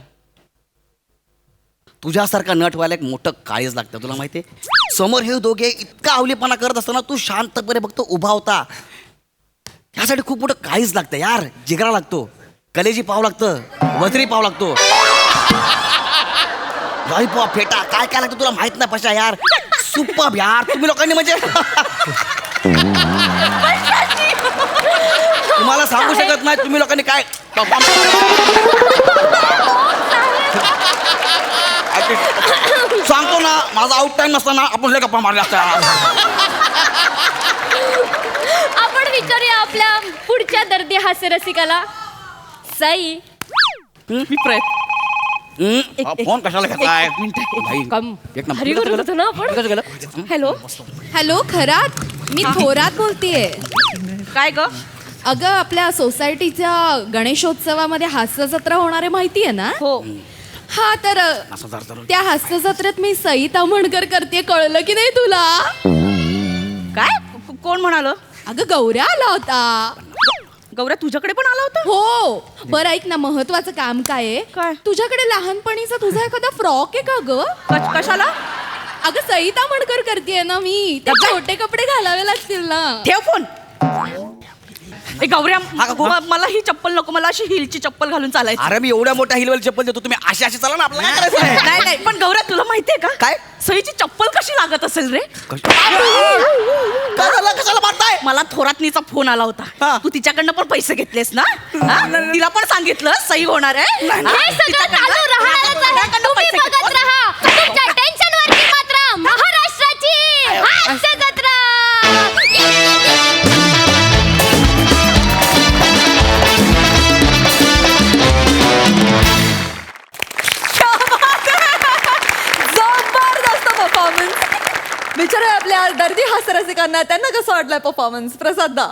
तुझ्यासारखा नट व्हायला एक मोठं काळीज लागतं. तुला माहिती आहे समोर हे दोघे इतका अवलीपणा करत असताना तू शांतपणे बघतो उभा होता. ह्यासाठी खूप मोठं काळीज लागतं यार. जिगरा लागतो कलेजी पाव लागतं वजरी पाव लागतो लॉलीपॉप फेटा काय काय लागतं तुला माहित नाही पशा यार. सुपर्ब यार तुम्ही लोकांनी म्हणजे तुम्हाला सांगू शकत नाही तुम्ही लोकांनी काय सांगतो ना. माझा आउट टाइम नसताना आपण लय गप्पा मारल्या असत्या. आपण विचारूया आपल्या पुढच्या दर्दी हास्य रसिकाला. सई. मी फोन कशाला घेताय एक हरी करत होतो ना आपण. हॅलो हॅलो खरात मी थोरात बोलतीये. काय ग? अगं आपल्या सोसायटीच्या गणेशोत्सवामध्ये हास्य जत्रा होणार आहे माहिती आहे ना. हो. हा तर त्या हास्य जत्रेत मी सई ताम्हणकर करते. कळलं की नाही तुला. काय कोण म्हणाल? अगं गौऱ्या आला होता. गौऱ्या तुझ्याकडे पण आला होता? हो. बरं ऐक ना महत्वाचं काम काय आहे. काय? तुझ्याकडे लहानपणीचा तुझा एखादा फ्रॉक आहे का ग. कशाला? अगं सई ताम्हणकर करतेय ना मी. ते छोटे कपडे घालावे लागतील ना. ठेव फोन. गौऱ्या मला ही चप्पल नको, मला अशी हिलची चप्पल घालून चालायची. अरे मी एवढ्या मोठ्या हिलवाली चप्पल देतो, तुम्ही अशी चला ना, आपल्याला काय करायचं आहे? नाही नाही, पण गौऱ्या तुला माहितीये का काय? सईची चप्पल कशी लागत असेल रे? काय झालं, कशाला मारताय? मला थोरातनीचा फोन आला हा. होता. तू तिच्याकडनं पण पैसे घेतलेस ना? हा? तिला पण सांगितलं सई होणार आहे. हे सगळं चालू राहणारच आहे. तुम्ही बघत राहा. तुमच्या टेन्शनवरची मात्र महाराष्ट्राची हास्य जत्रा. जबरदस्त परफॉर्मन्स. विचारूया आपल्या दर्दी हास्यरसिकांना त्यांना कसं वाटलंय परफॉर्मन्स. प्रसाद दा.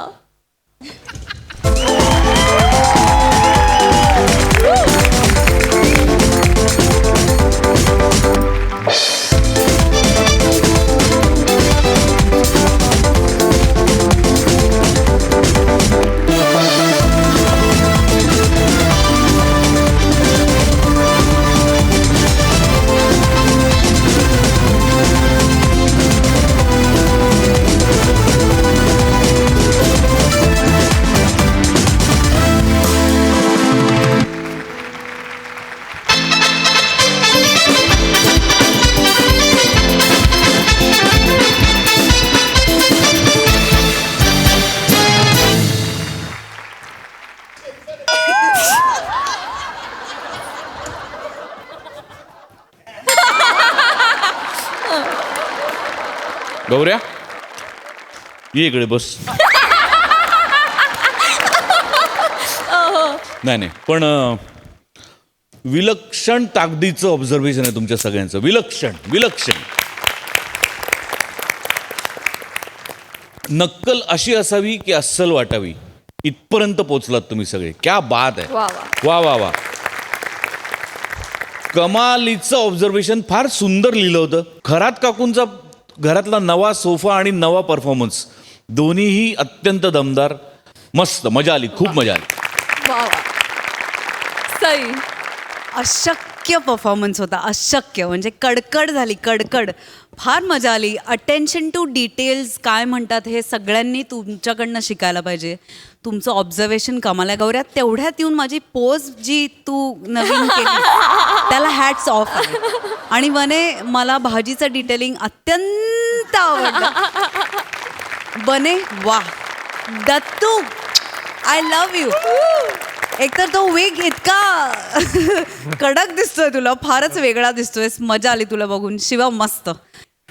गौऱ्या ये इकडे बस. नाही नाही, पण विलक्षण ताकदीचं ऑब्झर्वेशन आहे तुमच्या सगळ्यांचं. विलक्षण विलक्षण. नक्कल अशी असावी की अस्सल वाटावी, इथपर्यंत पोचलात तुम्ही सगळे. क्या बात आहे. वा वा वा वा. कमालीचं ऑब्झर्वेशन. फार सुंदर लिहिलं होतं. खरात काकूंचा घरातला नवा सोफा आणि नवा परफॉर्मन्स दोन्हीही अत्यंत दमदार. मस्त, मजा आली, खूप मजा आली. वा वा. सई. अशक्य परफॉर्मन्स होता, अशक्य म्हणजे कडकड झाली, कडकड. फार मजा आली. अटेन्शन टू डिटेल्स काय म्हणतात हे सगळ्यांनी तुमच्याकडनं शिकायला पाहिजे. तुमचं ऑब्झर्वेशन कमाल आहे गौऱ्या. तेवढ्यात येऊन माझी पोज जी तू नवीन केली त्याला हॅट्स ऑफ आहे. आणि म्हणे मला भाजीचं डिटेलिंग अत्यंत आवडलं. बने वा. Dattu I love you. एकतर तो वेग इतका कडक दिसतोय तुला, फारच वेगळा दिसतोय. मजा आली तुला बघून. शिवा मस्त.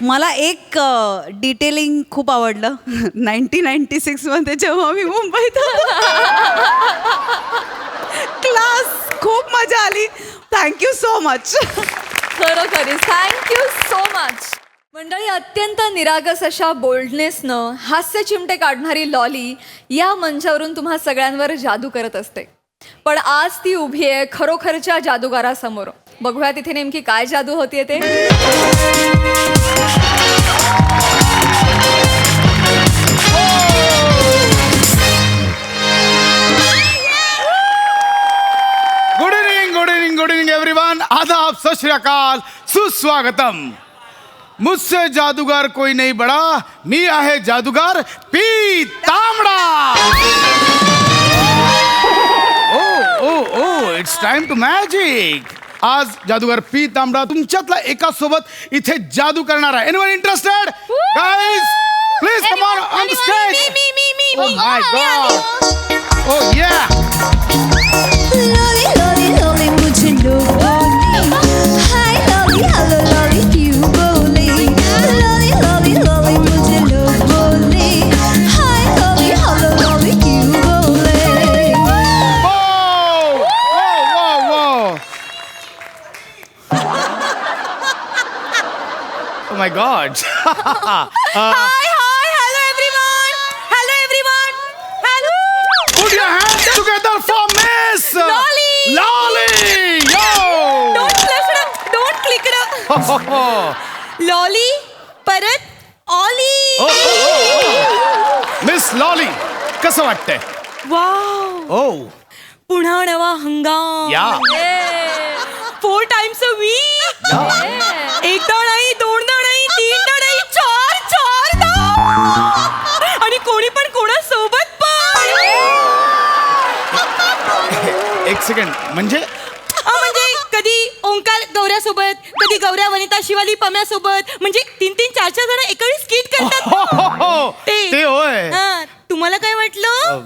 मला एक डिटेलिंग खूप आवडलं. 1996 मध्ये जेव्हा मी मुंबईत क्लास. खूप मजा आली. Thank you so much. खरोखरीच थँक्यू सो मच. मंडळी, अत्यंत निरागस अशा बोल्डनेसनं हास्य चिमटे काढणारी लॉली या मंचावरून तुम्हा सगळ्यांवर जादू करत असते. पण आज ती उभी आहे खरोखरच्या जादूगारासमोर. बघूया तिथे नेमकी काय जादू होतीये ते. Good evening, good evening, good evening everyone. आदाब, सत श्री अकाल, सुस्वागतम. मुझसे जादूगर कोई नहीं बड़ा, मी आहे जादूगर पी तांबडा. ओ इट्स टाइम टू मॅजिक. आज जादूगर पी तांबडा तुमच्यातला एका सोबत इथे जादू करणार आहे. Anyone interested? Guys please come on the stage. Oh my God. Oh yeah. Lolly, lolly, lolly, मुझे लो बोली. Hi, lolly, hello, lolly, क्यों बोली? Lolly, lolly, lolly, मुझे लो बोली. Hi, lolly, hello, lolly, क्यों बोली? Whoa! Whoa! Oh my God. Hi hello everyone. Hello everyone. Hello. Put your hands together for Miss Lolly. Lolly. Yo. Don't click lolly परत ऑली. Miss lolly, कसं वाटतंय? Wow. ओ पुन्हा नवा हंगाम. या. 4 times a week. एकदा नाही, दोनदा नाही, तीनदा नाही, चार दा. आणि कोणी पण कोणासोबत पण. सेकंड म्हणजे म्हणजे कधी ओंकार गौऱ्यासोबत, कधी गौऱ्या वनिता शिवाली पम्यासोबत, म्हणजे 3-3, 4-4 जण एका वेळी स्किट करतात. ते होय. हा, तुम्हाला काय वाटलं?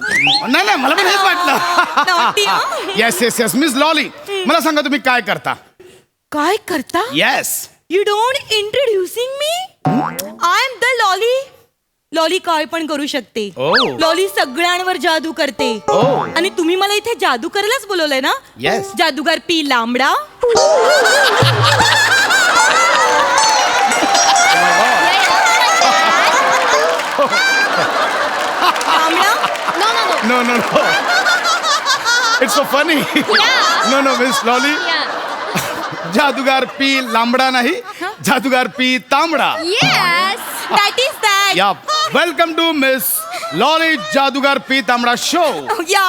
नाही मला पण हेच naughty, वाटलं. Yes yes yes miss lolly, मला सांगा तुम्ही काय करता? काय करता? Yes. You don't introducing me. I am the lolly. Lolly काय पण करू शकते. लॉली सगळ्यांवर जादू करते. आणि तुम्ही मला इथे जादू करायलाच बोलवलंय ना? Yes. जादूगार P lambda. Lambda? No. It's so funny. No, Miss Lolly. जादूगार पी लांबडा नाही, जादूगार पी तांबडा. That is that. या वेलकम टू मिस लॉली जादूगार पी तांबडा शो. या.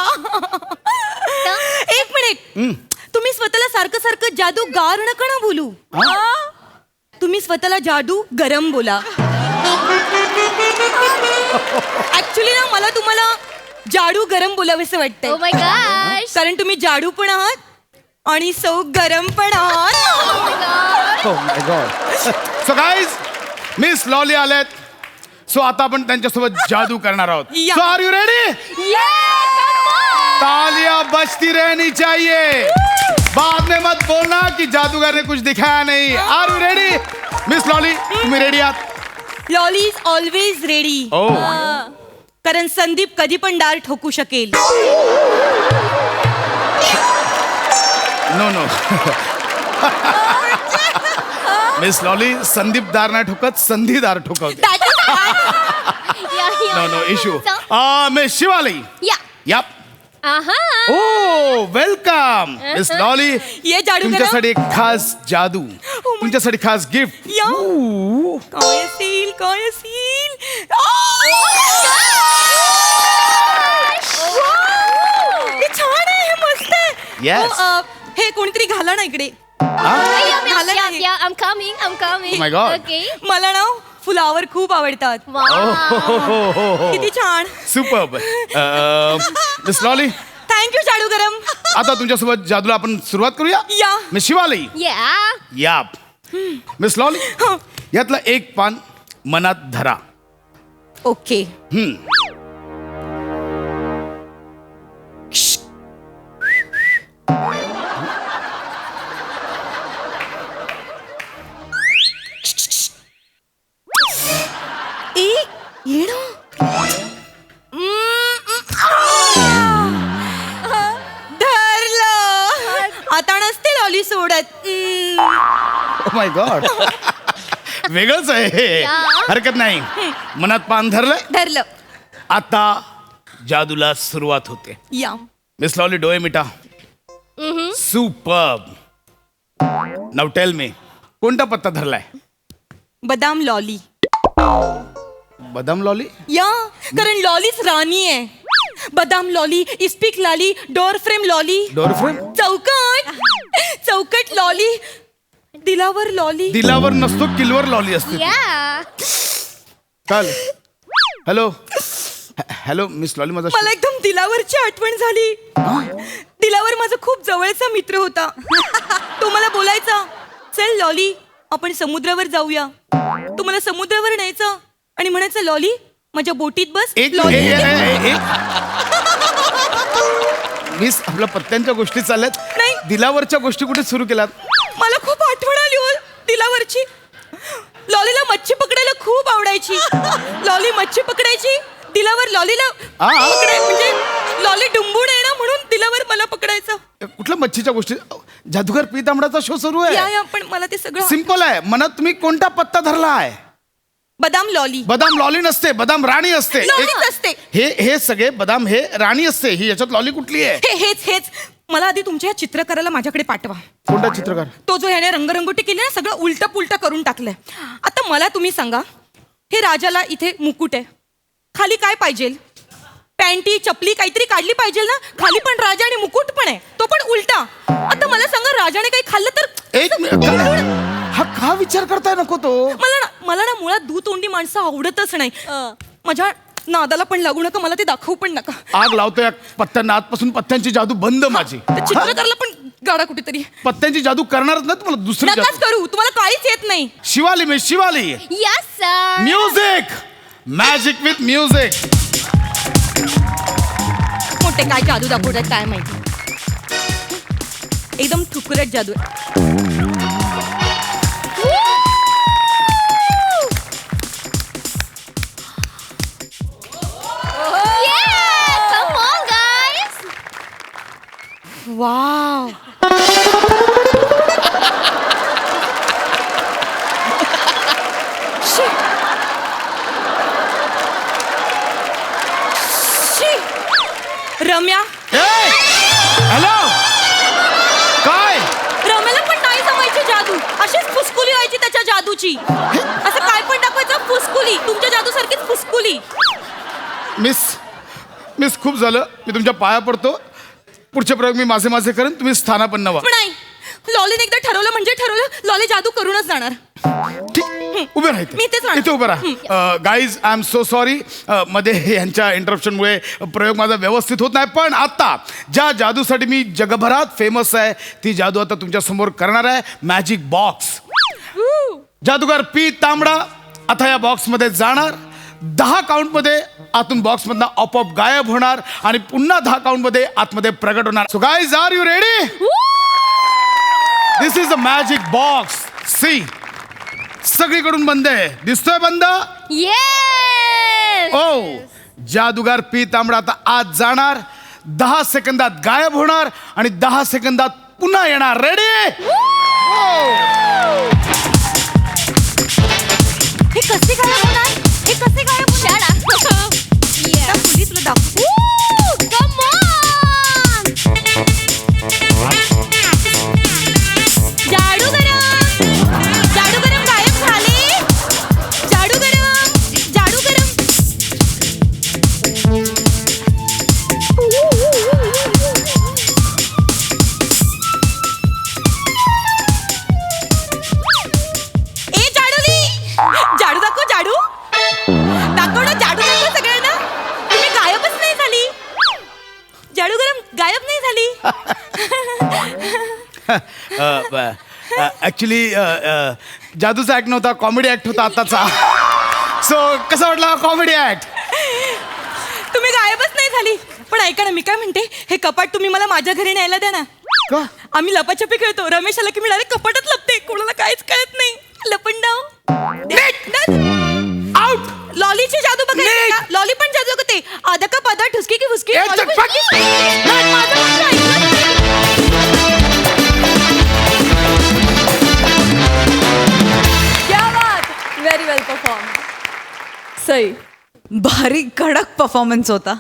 एक मिनिट. तुम्ही स्वतःला सारखं सारखं जादू गार नका ना बोलू. तुम्ही स्वतःला जादू गरम बोला. ऍक्च्युली ना मला तुम्हाला जाडू गरम बोलावेसे वाटतंय. Oh my gosh. कारण तुम्ही जाडू पण आहात आणि सौ गरम पण आहात. Oh my God. So guys, miss Lolly आलेत. सो आता आपण त्यांच्यासोबत जादू करणार आहोत. या. So are you ready? तालियां बजती रहनी चाहिए. बाद में मत बोलना कि जादूगर ने कुछ दिखाया नहीं. Are you ready? Miss Lolly तुम्ही रेडी आहात? Lolly is always ready. कारण संदीप कधी पण डार ठोकू शकेल. नो मिस लॉली संदीप दार नाही ठोकत, संधीदार ठोकवते. No issue. मिस शिवाली. या. Oh welcome miss Lolly. ये जादू तुमच्यासाठी एक खास जादू, तुमच्यासाठी खास गिफ्ट. काय असेल काय असेल? हे छान आहे, हे मस्त आहे. Yes. हे कोणीतरी घाला ना इकडे. I'm coming. Oh my God. Okay. मला ना फुलावर खूप आवडतात. Wow. किती छान. सुपर्ब. मिस लॉली थँक्यू जादू गरम. आता तुमच्यासोबत जादूला आपण सुरुवात करूया. या. मिस शिवाली. Yeah. या. मिस लॉली यातलं एक पान मनात धरा. ओके. आता नसते लॉली सोडत. ओ माय गॉड. वेगळंच आहे हे. हरकत नाही. मनात पान धरलं. आता जादूला सुरुवात होते. या. मिस लॉली डोळे meta. Superb. Now tell me कोणता पत्ता धरलाय? बदाम लॉली. बदाम लॉली. या. कारण लॉलीच राणी आहे. बदाम लॉली, इस्पिक Lolly, door frame Lolly, door frame. चौकट लॉली, दिलावर लॉली. दिलावर नसतो, किलवर लॉली असते. Yeah. चाल. हॅलो मिस लॉली माझा मला एकदम दिलावरची आठवण झाली. दिलावर माझा खूप जवळचा मित्र होता. तो मला बोलायचा, चल लॉली आपण समुद्रावर जाऊया. तो मला समुद्रावर न्यायचा आणि म्हणायचं, लॉली माझ्या बोटीत बस. एक मिस आपल्या पत्त्यांच्या गोष्टी चालल्यात. नाही. दिलावरच्या गोष्टी कुठे सुरू केल्यात? मला खूप आठवण आली हो दिलावरची. लॉलीला मच्छी पकडायला खूप आवडायची. लॉली मच्छी पकडायची, दिलावर लॉलीला म्हणजे लॉली डुंबून आहे ना म्हणून दिलावर मला पकडायचं. कुठल्या मच्छीच्या गोष्टी? जादूगर पी तांबडाचा शो सुरू आहे. या पण मला ते सगळं सिंपल आहे. मनात तुम्ही कोणता पत्ता धरला आहे? बदाम लॉली. बदाम लॉली नसते, बदाम राणी असते. लॉलीच असते. हे सगळे बदाम हे राणी असते. ही याच्यात लॉली कुठली आहे? हेच मला आधी तुमच्या चित्रकाराला माझ्याकडे पाठवा. कोणता चित्रकार? तो जो ह्याने रंगरंगोटी केली ना, सगळं उलट पुलट करून टाकलंय. आता मला तुम्ही सांगा, हे राजाला इथे मुकुट आहे, खाली काय पाहिजे? पॅन्टी चपली काहीतरी काढली पाहिजे ना. खाली पण राजा आणि मुकुट पण आहे, तो पण उलटा. आता मला सांगा, राजाने काही खाल्लं तर? एक मिनिट. हा का विचार करताय नको तो? मला ना मुळात धू तोंडी माणसं आवडतच नाही. माझ्या नादाला पण लागू नका, मला ते दाखवू पण नका. आग लावतो या पत्त्यांना, आजपासून पत्त्यांची जादू बंद माझी. त्या चित्रकारला पण गाडा कुठेतरी. पत्त्यांची जादू करणारच ना तुम्हाला दुसरी नकाच जादू. करू, तुम्हाला काहीच येत नाही. शिवाली मी Shivali. Yes sir. Music magic with music. मोठे काय जादू दाखवतात काय माहिती. एकदम ठुकरट जादू आहे. Come on, guys. Wow. She. She. Ramya, hello काय रम्याला पण नाही जमायची जादू. अशीच फुसकुली व्हायची त्याच्या जादूची. असं काय पण दाखवायचं फुसकुली. तुमच्या जादू सारखीच फुसकुली. मिस खूप झालं, मी तुमच्या पाया पडतो. पुढचे प्रयोग मी माझे करेन, तुम्ही स्थानापन्न व्हा. पण नाही, लॉलीने एकदा ठरवलं म्हणजे ठरवलं. लॉली जादू करूनच जाणार. ठीक, उभे राहा मी इथेच राहणार. इथे उभे राहा. Guys I am so sorry, मध्ये यांच्या इंटरप्शनमुळे प्रयोग माझा व्यवस्थित होत नाही. पण आता ज्या जादूसाठी मी जगभरात फेमस आहे ती जादू आता तुमच्या समोर करणार आहे. Magic box. जादूगार पी तांबडा आता या बॉक्समध्ये जाणार. 10 काउंटमध्ये आतून बॉक्समधनं आपोआप गायब होणार आणि पुन्हा 10 काउंटमध्ये आतमध्ये प्रगट होणार. So guys, are you ready? This is a magic box. See, सगळीकडून बंद आहे. दिसतोय बंद? Yes. ओ, जादूगार पी तांबडा आता आत जाणार, 10 सेकंदात गायब होणार आणि 10 सेकंदात पुन्हा येणार. रेडी? हे कसे गायब होणार? हे कसे गायब होणार? त्या पोलिसला दाखव. Come on. जादू गरम गायब झाले. जादू गरम. ए जाडूली, जादू दाखव. जादू दाखव ना. जादू दाखव सगळ्यांना. तुम्ही गायबच नाही झाली. जादू गरम गायब नाही झाली. ऍक्च्युली जादूचा ऍक्ट नव्हता, कॉमेडी ऍक्ट होता आताचा. सो कसा वाटला कॉमेडी ऍक्ट? तुम्ही गायबच नाही झाली. पण ऐका ना, मी काय म्हणते, हे कपाट तुम्ही मला माझ्या घरी न्यायला द्या ना. का? आम्ही लपाछपी खेळतो. रमेश आला की मी डायरेक्ट कपाटात लपते. कोणाला काहीच कळत नाही. लपंडाव. आउट. लॉलीची जादू बघायची का? लॉली पण जादू करते. आधा का पादा, ठुसकी की फुसकी. ए, लॉली पण- चटपट. नाही, माझं म्हणणं ऐकलंच नाही. क्या बात. व्हेरी वेल परफॉर्म. सई. भारी कडक परफॉर्मन्स होता.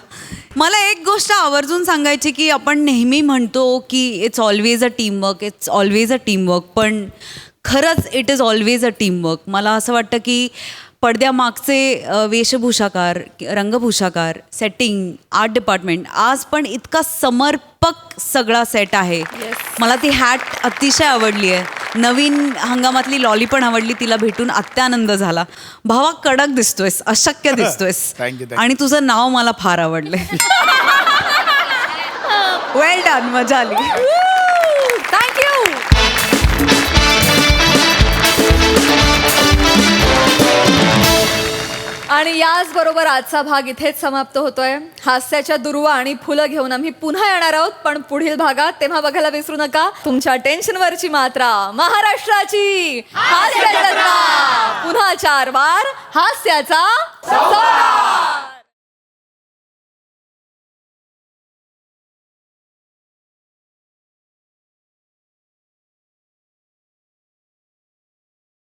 मला एक गोष्ट आवर्जून सांगायची की आपण नेहमी म्हणतो की इट्स ऑलवेज अ टीमवर्क, पण खरंच it is always a teamwork. मला असं वाटतं की पडद्यामागचे वेशभूषाकार, रंगभूषाकार, सेटिंग, आर्ट डिपार्टमेंट, आज पण इतका समर्पक सगळा सेट आहे. मला ती हॅट अतिशय आवडली आहे. नवीन हंगामातली लॉली पण आवडली. तिला भेटून अत्यानंद झाला. भावा, कडक दिसतोयस, अशक्य दिसतोयस. Thank you. आणि तुझं नाव मला फार आवडलंय. वेल डन, मजा आली. थँक्यू. आणि याच बरोबर आजचा भाग इथेच समाप्त होतोय. हास्याच्या दुर्वा आणि फुलं घेऊन आम्ही पुन्हा येणार आहोत, पण पुढील भागात. तेव्हा बघायला विसरू नका तुमच्या टेन्शनवरची मात्रा, महाराष्ट्राची हास्यजत्रा. पुन्हा 4 वार हास्याचा